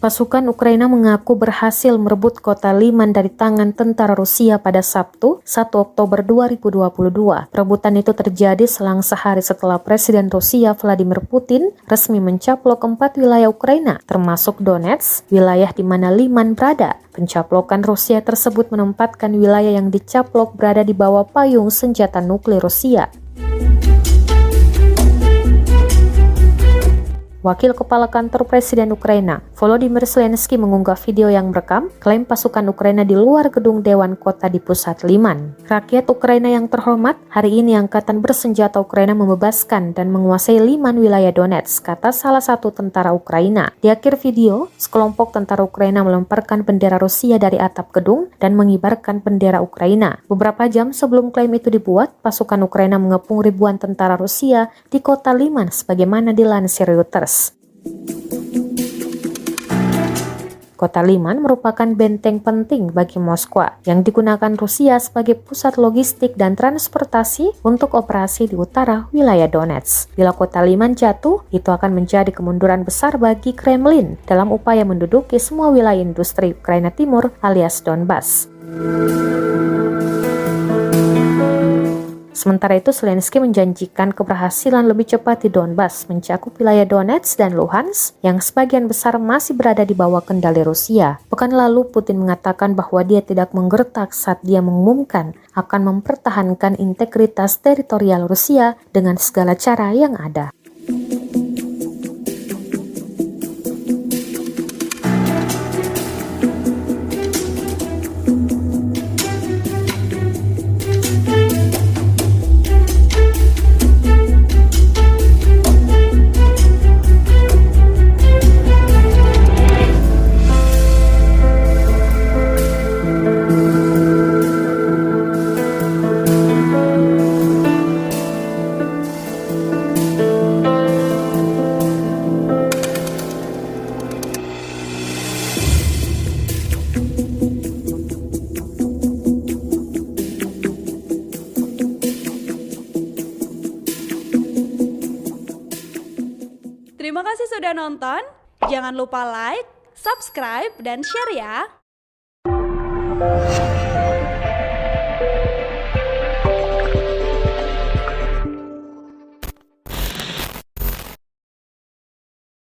Pasukan Ukraina mengaku berhasil merebut kota Liman dari tangan tentara Rusia pada Sabtu, 1 Oktober 2022. Perebutan itu terjadi selang sehari setelah Presiden Rusia Vladimir Putin resmi mencaplok 4 wilayah Ukraina, termasuk Donetsk, wilayah di mana Liman berada. Pencaplokan Rusia tersebut menempatkan wilayah yang dicaplok berada di bawah payung senjata nuklir Rusia. Wakil Kepala Kantor Presiden Ukraina, Volodymyr Zelensky mengunggah video yang merekam klaim pasukan Ukraina di luar gedung Dewan Kota di pusat Liman. Rakyat Ukraina yang terhormat, hari ini Angkatan Bersenjata Ukraina membebaskan dan menguasai Liman wilayah Donetsk, kata salah satu tentara Ukraina. Di akhir video, sekelompok tentara Ukraina melemparkan bendera Rusia dari atap gedung dan mengibarkan bendera Ukraina. Beberapa jam sebelum klaim itu dibuat, pasukan Ukraina mengepung ribuan tentara Rusia di kota Liman sebagaimana dilansir Reuters. Kota Liman merupakan benteng penting bagi Moskwa yang digunakan Rusia sebagai pusat logistik dan transportasi untuk operasi di utara wilayah Donetsk. Bila kota Liman jatuh, itu akan menjadi kemunduran besar bagi Kremlin dalam upaya menduduki semua wilayah industri Ukraina Timur alias Donbas. Sementara itu, Zelensky menjanjikan keberhasilan lebih cepat di Donbas, mencakup wilayah Donetsk dan Luhansk yang sebagian besar masih berada di bawah kendali Rusia. Pekan lalu, Putin mengatakan bahwa dia tidak menggertak saat dia mengumumkan akan mempertahankan integritas teritorial Rusia dengan segala cara yang ada. Terima kasih sudah nonton. Jangan lupa like, subscribe, dan share ya.